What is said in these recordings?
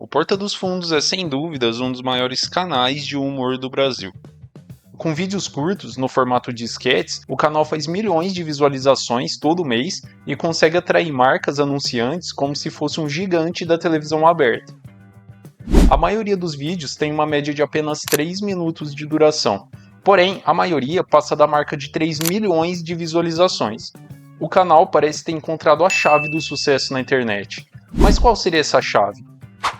O Porta dos Fundos é sem dúvidas um dos maiores canais de humor do Brasil. Com vídeos curtos, no formato de sketches, o canal faz milhões de visualizações todo mês e consegue atrair marcas anunciantes como se fosse um gigante da televisão aberta. A maioria dos vídeos tem uma média de apenas 3 minutos de duração, porém a maioria passa da marca de 3 milhões de visualizações. O canal parece ter encontrado a chave do sucesso na internet. Mas qual seria essa chave?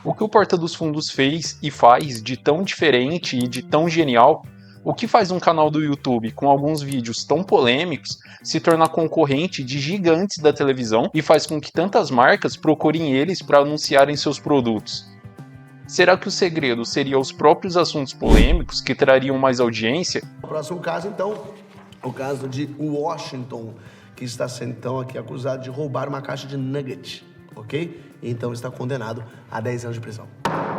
O que o Porta dos Fundos fez e faz de tão diferente e de tão genial? O que faz um canal do YouTube com alguns vídeos tão polêmicos se tornar concorrente de gigantes da televisão e faz com que tantas marcas procurem eles para anunciarem seus produtos? Será que o segredo seria os próprios assuntos polêmicos que trariam mais audiência? O próximo caso, então, o caso de Washington, que está sendo então aqui acusado de roubar uma caixa de nugget, ok? Então está condenado a 10 anos de prisão.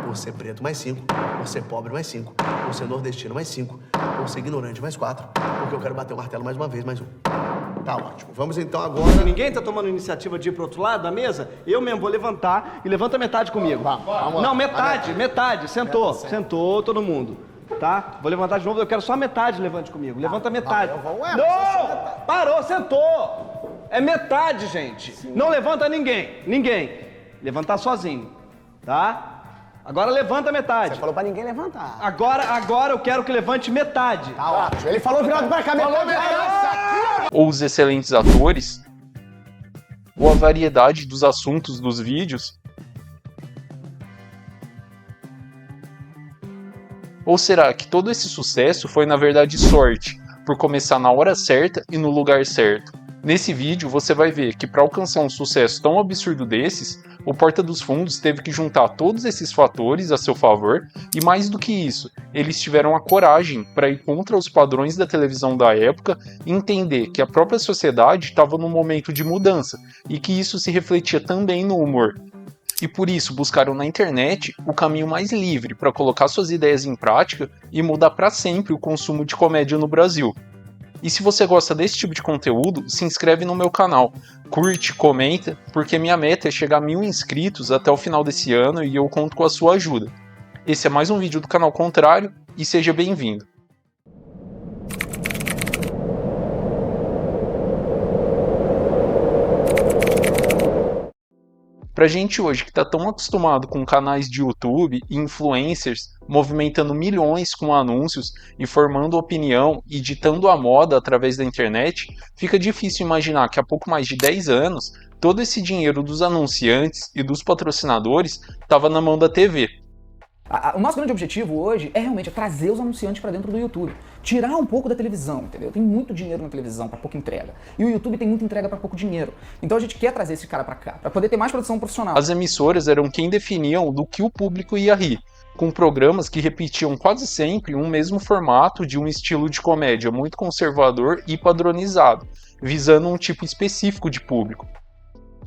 Por ser preto, mais 5. Por ser pobre, mais 5. Por ser nordestino, mais 5. Por ser ignorante, mais 4. Porque eu quero bater o martelo mais uma vez, mais 1. Tá ótimo. Vamos então agora... Se ninguém tá tomando iniciativa de ir pro outro lado da mesa, eu mesmo vou levantar e levanta metade comigo. Vamos. Não, metade. Sentou todo mundo. Tá? Vou levantar de novo, eu quero só a metade levante comigo. Levanta metade. Não! Parou, sentou! É metade, gente. Sim. Não levanta ninguém. Levantar sozinho, tá? Agora levanta metade. Você falou pra ninguém levantar. Agora eu quero que levante metade. Tá ótimo. Ele falou virado pra cá, metade. Ou os excelentes atores? Ou a variedade dos assuntos dos vídeos? Ou será que todo esse sucesso foi na verdade sorte, por começar na hora certa e no lugar certo? Nesse vídeo você vai ver que para alcançar um sucesso tão absurdo desses, o Porta dos Fundos teve que juntar todos esses fatores a seu favor e mais do que isso, eles tiveram a coragem para ir contra os padrões da televisão da época e entender que a própria sociedade estava num momento de mudança e que isso se refletia também no humor. E por isso buscaram na internet o caminho mais livre para colocar suas ideias em prática e mudar para sempre o consumo de comédia no Brasil. E se você gosta desse tipo de conteúdo, se inscreve no meu canal, curte, comenta, porque minha meta é chegar a 1000 inscritos até o final desse ano e eu conto com a sua ajuda. Esse é mais um vídeo do canal Contrário e seja bem-vindo. Pra gente hoje que tá tão acostumado com canais de YouTube e influencers movimentando milhões com anúncios e formando opinião e ditando a moda através da internet, fica difícil imaginar que há pouco mais de 10 anos todo esse dinheiro dos anunciantes e dos patrocinadores estava na mão da TV. O nosso grande objetivo hoje é realmente trazer os anunciantes para dentro do YouTube. Tirar um pouco da televisão, entendeu? Tem muito dinheiro na televisão para pouca entrega. E o YouTube tem muita entrega para pouco dinheiro. Então a gente quer trazer esse cara para cá, para poder ter mais produção profissional. As emissoras eram quem definiam do que o público ia rir, com programas que repetiam quase sempre um mesmo formato de um estilo de comédia muito conservador e padronizado, visando um tipo específico de público.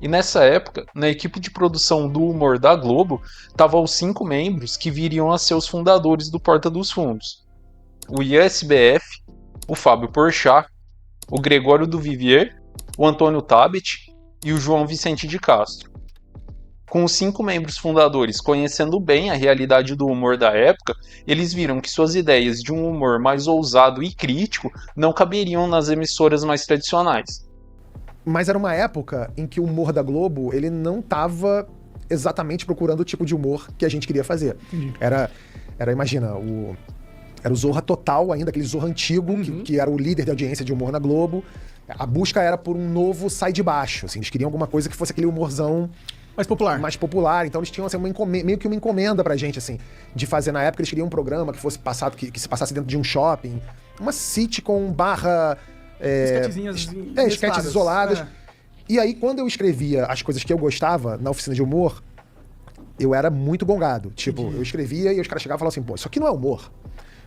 E nessa época, na equipe de produção do humor da Globo, estavam os 5 membros que viriam a ser os fundadores do Porta dos Fundos. O Ian SBF, o Fábio Porchat, o Gregório do Vivier, o Antônio Tabet e o João Vicente de Castro. Com os 5 membros fundadores conhecendo bem a realidade do humor da época, eles viram que suas ideias de um humor mais ousado e crítico não caberiam nas emissoras mais tradicionais. Mas era uma época em que o humor da Globo, ele não estava exatamente procurando o tipo de humor que a gente queria fazer. Era imagina, era o Zorra Total ainda, aquele Zorra antigo, que era o líder de audiência de humor na Globo. A busca era por um novo sai de baixo, assim, eles queriam alguma coisa que fosse aquele humorzão mais popular. Então eles tinham assim, meio que uma encomenda pra gente, assim, de fazer. Na época eles queriam um programa que fosse passado, que se passasse dentro de um shopping, uma sitcom barra... esquetes isoladas. E aí, quando eu escrevia as coisas que eu gostava na oficina de humor, eu era muito gongado. Tipo, eu escrevia e os caras chegavam e falavam assim, pô, isso aqui não é humor.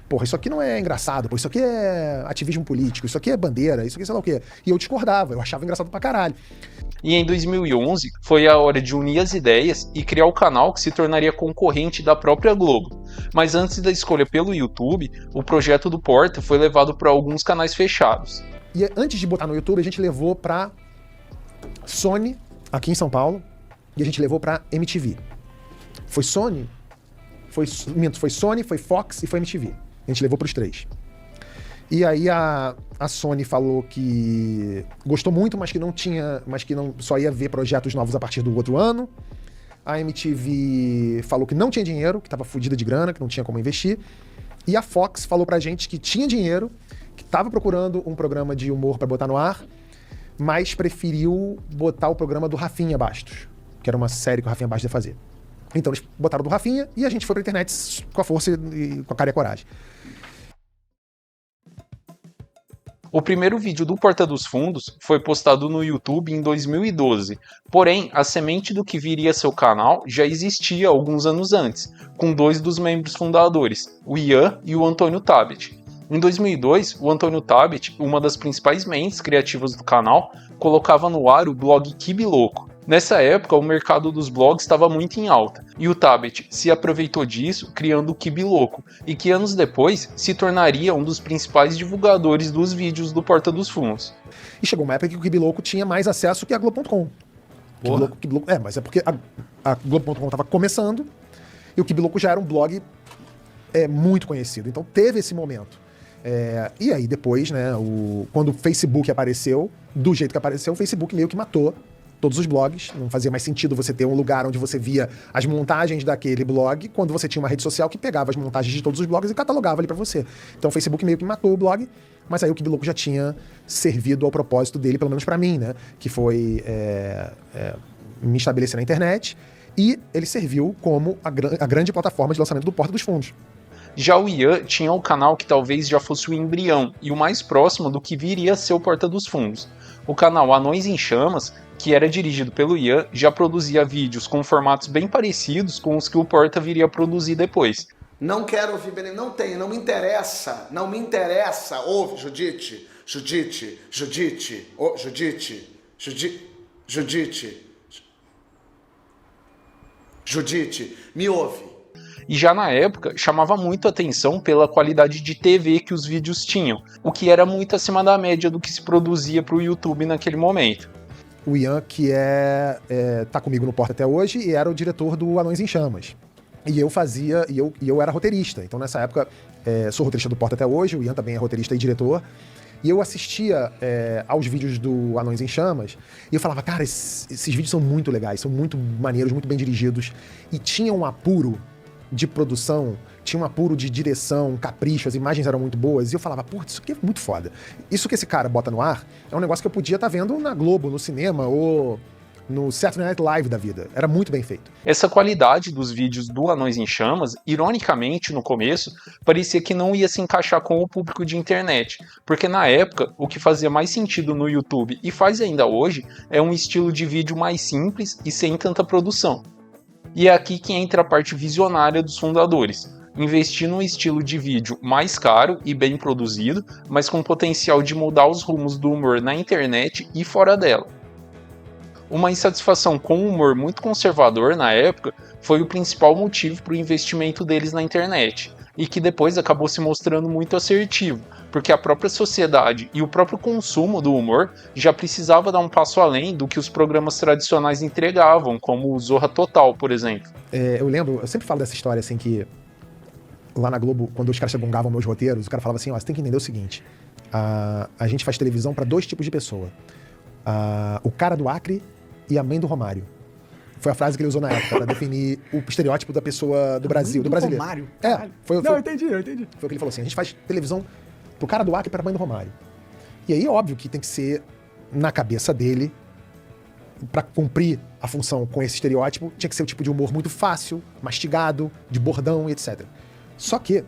Porra, isso aqui não é engraçado, pô, isso aqui é ativismo político, isso aqui é bandeira, isso aqui sei lá o quê. E eu discordava, eu achava engraçado pra caralho. E em 2011, foi a hora de unir as ideias e criar o canal que se tornaria concorrente da própria Globo. Mas antes da escolha pelo YouTube, o projeto do Porta foi levado para alguns canais fechados. E antes de botar no YouTube, a gente levou pra Sony, aqui em São Paulo, e a gente levou pra MTV. Foi Sony? Foi Sony, foi Fox e foi MTV. A gente levou pros 3. E aí a Sony falou que gostou muito, mas que não só ia ver projetos novos a partir do outro ano. A MTV falou que não tinha dinheiro, que tava fodida de grana, que não tinha como investir. E a Fox falou pra gente que tinha dinheiro, que tava procurando um programa de humor pra botar no ar, mas preferiu botar o programa do Rafinha Bastos, que era uma série que o Rafinha Bastos ia fazer. Então eles botaram do Rafinha e a gente foi pra internet com a força e com a cara e a coragem. O primeiro vídeo do Porta dos Fundos foi postado no YouTube em 2012, porém a semente do que viria a ser o canal já existia alguns anos antes, com 2 dos membros fundadores, o Ian e o Antônio Tabet. Em 2002, o Antônio Tabet, uma das principais mentes criativas do canal, colocava no ar o blog Kibiloco. Nessa época, o mercado dos blogs estava muito em alta, e o Tabet se aproveitou disso criando o Kibiloco, e que anos depois se tornaria um dos principais divulgadores dos vídeos do Porta dos Fundos. E chegou uma época que o Kibiloco tinha mais acesso que a Globo.com. Mas é porque a Globo.com estava começando, e o Kibiloco já era um blog muito conhecido, então teve esse momento. E aí depois, né, quando o Facebook apareceu, do jeito que apareceu, o Facebook meio que matou todos os blogs. Não fazia mais sentido você ter um lugar onde você via as montagens daquele blog, quando você tinha uma rede social que pegava as montagens de todos os blogs e catalogava ali pra você. Então o Facebook meio que matou o blog, mas aí o Kibiloco já tinha servido ao propósito dele, pelo menos pra mim, né, que foi me estabelecer na internet, e ele serviu como a grande plataforma de lançamento do Porta dos Fundos. Já o Ian tinha um canal que talvez já fosse o embrião e o mais próximo do que viria a ser o Porta dos Fundos. O canal Anões em Chamas, que era dirigido pelo Ian, já produzia vídeos com formatos bem parecidos com os que o Porta viria a produzir depois. Não quero ouvir, não tem, não me interessa, ouve, Judite, me ouve. E já na época, chamava muito a atenção pela qualidade de TV que os vídeos tinham, o que era muito acima da média do que se produzia para o YouTube naquele momento. O Ian, que tá comigo no Porta até hoje, e era o diretor do Anões em Chamas. E eu era roteirista. Então nessa época, sou roteirista do Porta até hoje, o Ian também é roteirista e diretor. E eu assistia aos vídeos do Anões em Chamas, e eu falava, cara, esses vídeos são muito legais, são muito maneiros, muito bem dirigidos, e tinha um apuro de produção, tinha um apuro de direção, um capricho, as imagens eram muito boas, e eu falava, putz, isso aqui é muito foda. Isso que esse cara bota no ar é um negócio que eu podia estar vendo na Globo, no cinema, ou no Saturday Night Live da vida. Era muito bem feito. Essa qualidade dos vídeos do Anões em Chamas, ironicamente, no começo, parecia que não ia se encaixar com o público de internet, porque na época, o que fazia mais sentido no YouTube, e faz ainda hoje, é um estilo de vídeo mais simples e sem tanta produção. E é aqui que entra a parte visionária dos fundadores, investir num estilo de vídeo mais caro e bem produzido, mas com potencial de mudar os rumos do humor na internet e fora dela. Uma insatisfação com o humor muito conservador na época foi o principal motivo para o investimento deles na internet, e que depois acabou se mostrando muito assertivo, porque a própria sociedade e o próprio consumo do humor já precisava dar um passo além do que os programas tradicionais entregavam, como o Zorra Total, por exemplo. Eu sempre falo dessa história assim que lá na Globo, quando os caras gongavam meus roteiros, o cara falava assim, você tem que entender o seguinte, a gente faz televisão para 2 tipos de pessoa, o cara do Acre e a mãe do Romário. Foi a frase que ele usou na época, pra definir o estereótipo da pessoa do Brasil, do brasileiro. Romário? Eu entendi. Foi o que ele falou assim, a gente faz televisão pro cara do Acre e pra mãe do Romário. E aí, óbvio que tem que ser na cabeça dele, pra cumprir a função com esse estereótipo, tinha que ser o tipo de humor muito fácil, mastigado, de bordão e etc. Só que,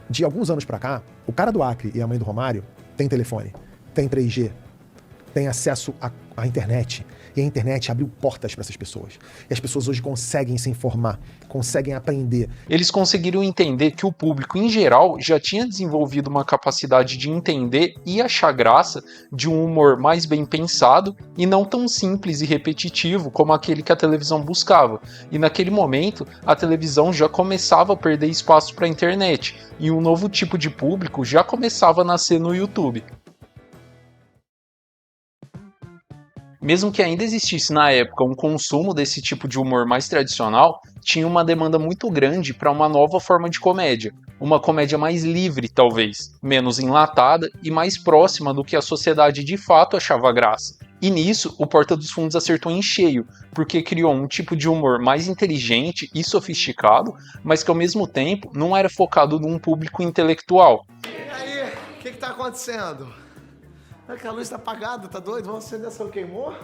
de alguns anos pra cá, o cara do Acre e a mãe do Romário tem telefone, tem 3G, tem acesso à internet. E a internet abriu portas para essas pessoas. E as pessoas hoje conseguem se informar, conseguem aprender. Eles conseguiram entender que o público, em geral, já tinha desenvolvido uma capacidade de entender e achar graça de um humor mais bem pensado e não tão simples e repetitivo como aquele que a televisão buscava. E naquele momento, a televisão já começava a perder espaço para a internet e um novo tipo de público já começava a nascer no YouTube. Mesmo que ainda existisse na época um consumo desse tipo de humor mais tradicional, tinha uma demanda muito grande para uma nova forma de comédia. Uma comédia mais livre, talvez, menos enlatada e mais próxima do que a sociedade de fato achava graça. E nisso, o Porta dos Fundos acertou em cheio, porque criou um tipo de humor mais inteligente e sofisticado, mas que ao mesmo tempo não era focado num público intelectual. E aí, o que tá acontecendo? É que a luz tá apagada, tá doido? Vamos acender essa luz, queimou?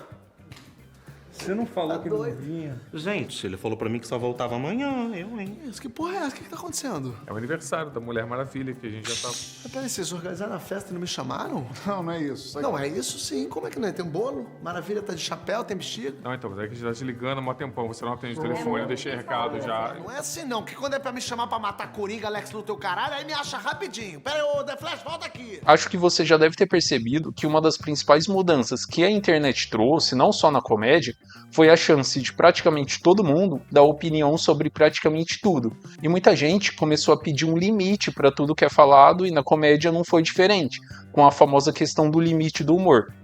Você não falou que doido. não vinha. Gente, ele falou pra mim que só voltava amanhã, eu, hein? Isso, que porra é essa? O que tá acontecendo? É o aniversário da Mulher Maravilha, que a gente já tá... Mas peraí, vocês organizaram a festa e não me chamaram? Não é isso. Não, é isso sim. Como é que não é? Tem um bolo? Maravilha tá de chapéu, tem bexiga? Não, então, mas é que a gente tá te ligando há mó tempão. Você não atende o telefone, eu deixei recado já. Não é assim não, que quando é pra me chamar pra matar Coringa, Alex Luthor, caralho, aí me acha rapidinho. Pera aí, ô The Flash, volta aqui. Acho que você já deve ter percebido que uma das principais mudanças que a internet trouxe, não só na comédia, foi a chance de praticamente todo mundo dar opinião sobre praticamente tudo. E muita gente começou a pedir um limite para tudo que é falado, e na comédia não foi diferente, com a famosa questão do limite do humor.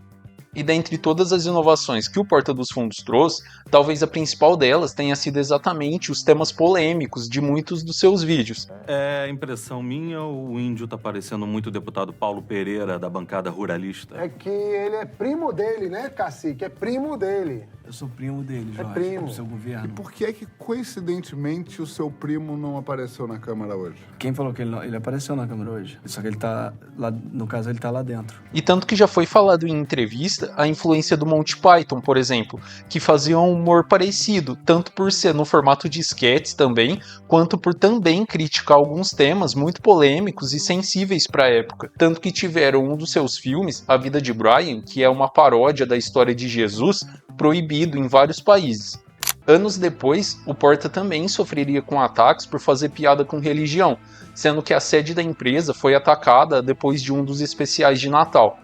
E dentre todas as inovações que o Porta dos Fundos trouxe, talvez a principal delas tenha sido exatamente os temas polêmicos de muitos dos seus vídeos. É impressão minha ou o índio tá parecendo muito o deputado Paulo Pereira, da bancada ruralista? É que ele é primo dele, né, cacique? É primo dele. Eu sou primo dele, Jorge, primo. do seu governo. Por que é que, coincidentemente, o seu primo não apareceu na Câmara hoje? Quem falou que ele apareceu na Câmara hoje? Só que ele tá lá, no caso, ele tá lá dentro. E tanto que já foi falado em entrevista a influência do Monty Python, por exemplo, que fazia um humor parecido, tanto por ser no formato de sketches também, quanto por também criticar alguns temas muito polêmicos e sensíveis para a época. Tanto que tiveram um dos seus filmes, A Vida de Brian, que é uma paródia da história de Jesus, proibido em vários países. Anos depois, o Porta também sofreria com ataques por fazer piada com religião, sendo que a sede da empresa foi atacada depois de um dos especiais de Natal.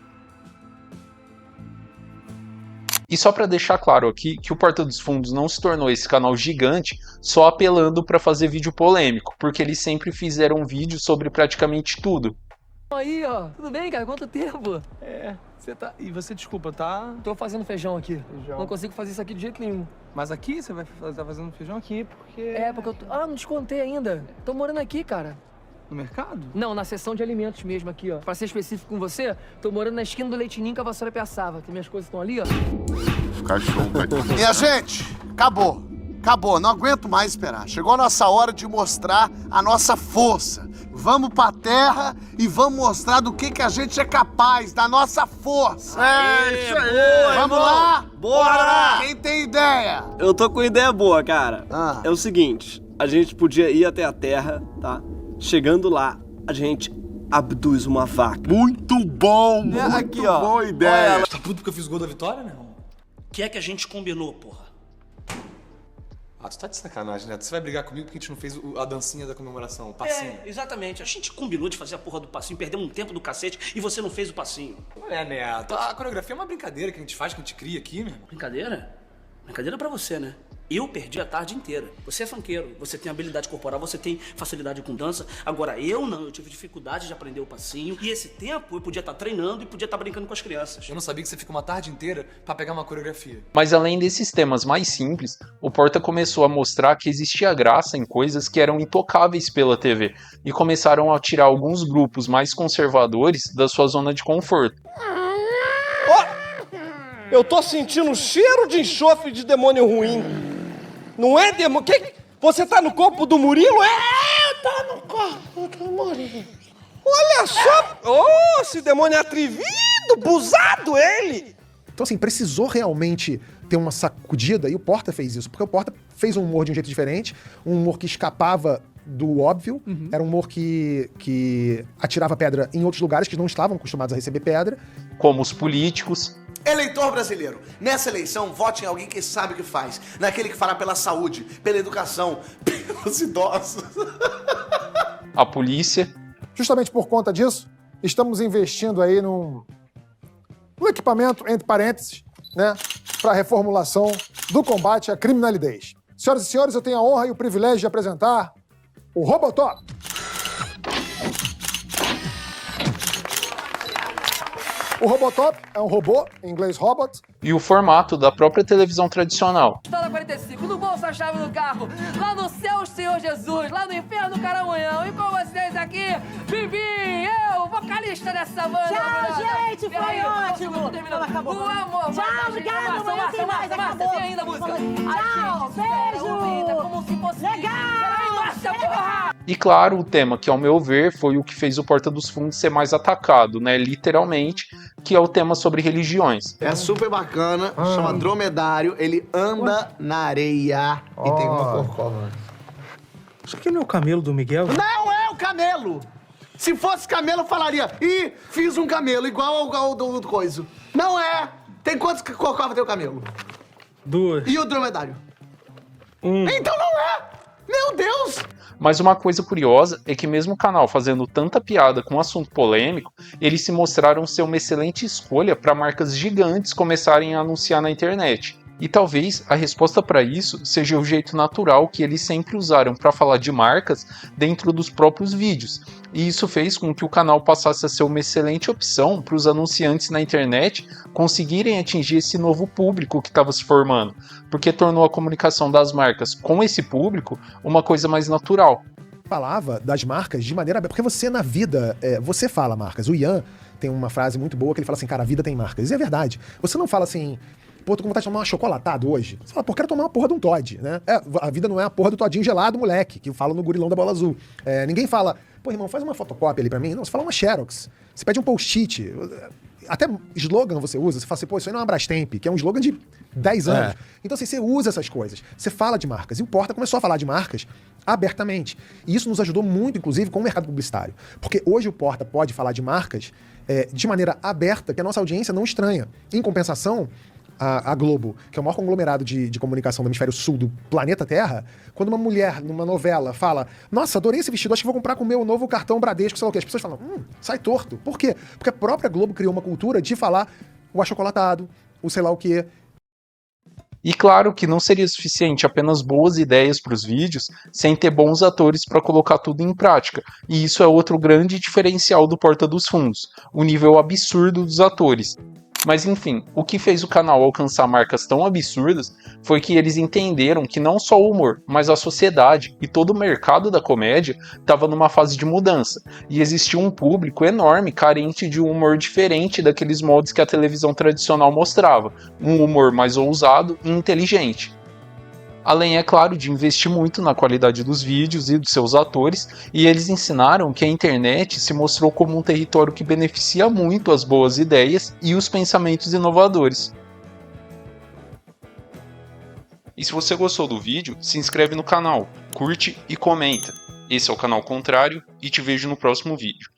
E só para deixar claro aqui que o Porta dos Fundos não se tornou esse canal gigante só apelando para fazer vídeo polêmico, porque eles sempre fizeram vídeos sobre praticamente tudo. Aí, ó. Tudo bem, cara? Quanto tempo? Você tá... E você, desculpa, tá? Tô fazendo feijão aqui. Não consigo fazer isso aqui de jeito nenhum. Mas aqui você vai tá fazendo feijão aqui porque... Porque eu tô... Ah, não te contei ainda. Tô morando aqui, cara. No mercado? Não, na seção de alimentos mesmo aqui, ó. Pra ser específico com você, tô morando na esquina do Leitinho com a Vassoura Piaçava. Tem minhas coisas estão ali, ó. Ficar show, velho. Minha gente, acabou. Acabou, não aguento mais esperar. Chegou a nossa hora de mostrar a nossa força. Vamos pra terra e vamos mostrar do que a gente é capaz, da nossa força. Isso aí! Vamos lá? Bora! Quem tem ideia? Eu tô com ideia boa, cara. Ah. É o seguinte, a gente podia ir até a Terra, tá? Chegando lá, a gente abduz uma vaca. Muito bom! Muito aqui, ó. boa ideia! Tá puto porque eu fiz gol da vitória, meu irmão? O que é que a gente combinou, porra? Ah, tu tá de sacanagem, né? Você vai brigar comigo porque a gente não fez a dancinha da comemoração, o passinho. Exatamente. A gente combinou de fazer a porra do passinho, perdemos um tempo do cacete e você não fez o passinho. Neto. A coreografia é uma brincadeira que a gente faz, que a gente cria aqui, meu irmão. Brincadeira? Brincadeira pra você, né? Eu perdi a tarde inteira. Você é funkeiro, você tem habilidade corporal, você tem facilidade com dança. Agora eu não, eu tive dificuldade de aprender o passinho. E esse tempo eu podia estar treinando e podia estar brincando com as crianças. Eu não sabia que você fica uma tarde inteira pra pegar uma coreografia. Mas além desses temas mais simples, o Porta começou a mostrar que existia graça em coisas que eram intocáveis pela TV, e começaram a tirar alguns grupos mais conservadores da sua zona de conforto. Eu tô sentindo um cheiro de enxofre de demônio ruim. Não é demônio? Você tá no corpo do Murilo? Eu tô no corpo do Murilo. Olha só! Oh, esse demônio atrevido, busado ele! Então, assim, precisou realmente ter uma sacudida, e o Porta fez isso, porque o Porta fez um humor de um jeito diferente, um humor que escapava do óbvio, era um humor que atirava pedra em outros lugares que não estavam acostumados a receber pedra. Como os políticos. Eleitor brasileiro, nessa eleição, vote em alguém que sabe o que faz. Naquele que fará pela saúde, pela educação, pelos idosos. A polícia. Justamente por conta disso, estamos investindo aí num equipamento, entre parênteses, né, para a reformulação do combate à criminalidade. Senhoras e senhores, eu tenho a honra e o privilégio de apresentar o Robotop. O Robotop é um robô, em inglês robot. E o formato da própria televisão tradicional. Estrada 45, no bolso a chave do carro, lá no céu o Senhor Jesus, lá no inferno o Caramunhão. E com vocês aqui, Vivi, eu, vocalista dessa banda. Tchau, gente, foi ótimo. Acabou. O amor. Tchau, obrigado, amanhã tem mais, acabou. Tem ainda a música. Tchau, beijo. Como se fosse... Legal. Nossa, porra! E claro, o tema que, ao meu ver, foi o que fez o Porta dos Fundos ser mais atacado, né? Literalmente, que é o tema sobre religiões. É super bacana, chama Dromedário, ele anda na areia e tem uma corcova. Isso aqui não é o camelo do Miguel? Não é o camelo! Se fosse camelo, eu falaria, ih, fiz um camelo igual ao do coiso. Não é! Tem quantos corcovas tem o camelo? 2. E o dromedário? 1. Então não é! Meu Deus! Mas uma coisa curiosa é que mesmo o canal fazendo tanta piada com um assunto polêmico, eles se mostraram ser uma excelente escolha para marcas gigantes começarem a anunciar na internet. E talvez a resposta para isso seja o jeito natural que eles sempre usaram para falar de marcas dentro dos próprios vídeos. E isso fez com que o canal passasse a ser uma excelente opção para os anunciantes na internet conseguirem atingir esse novo público que estava se formando, porque tornou a comunicação das marcas com esse público uma coisa mais natural. Falava das marcas de maneira... Porque você na vida, você fala marcas. O Ian tem uma frase muito boa que ele fala assim, cara, a vida tem marcas. E é verdade. Você não fala assim... Pô, tô com vontade de tomar um achocolatado hoje. Você fala, pô, quero tomar uma porra de um Todd, né? A vida não é a porra do todinho gelado, moleque, que fala no gurilão da bola azul. Ninguém fala, pô, irmão, faz uma fotocópia ali pra mim. Não, você fala uma Xerox. Você pede um post-it. Até slogan você usa. Você fala assim, pô, isso aí não é uma Brastemp, que é um slogan de 10 anos. Então, assim, você usa essas coisas. Você fala de marcas. E o Porta começou a falar de marcas abertamente. E isso nos ajudou muito, inclusive, com o mercado publicitário. Porque hoje o Porta pode falar de marcas de maneira aberta, que a nossa audiência não estranha. Em compensação, a Globo, que é o maior conglomerado de comunicação do hemisfério sul do planeta Terra, quando uma mulher, numa novela, fala, nossa, adorei esse vestido, acho que vou comprar com o meu novo cartão Bradesco, sei lá o quê. As pessoas falam, sai torto. Por quê? Porque a própria Globo criou uma cultura de falar o achocolatado, o sei lá o quê. E claro que não seria suficiente apenas boas ideias para os vídeos, sem ter bons atores para colocar tudo em prática. E isso é outro grande diferencial do Porta dos Fundos, o nível absurdo dos atores. Mas enfim, o que fez o canal alcançar marcas tão absurdas foi que eles entenderam que não só o humor, mas a sociedade e todo o mercado da comédia estava numa fase de mudança, e existia um público enorme carente de um humor diferente daqueles moldes que a televisão tradicional mostrava, um humor mais ousado e inteligente. Além, é claro, de investir muito na qualidade dos vídeos e dos seus atores, e eles ensinaram que a internet se mostrou como um território que beneficia muito as boas ideias e os pensamentos inovadores. E se você gostou do vídeo, se inscreve no canal, curte e comenta. Esse é o Canal Contrário e te vejo no próximo vídeo.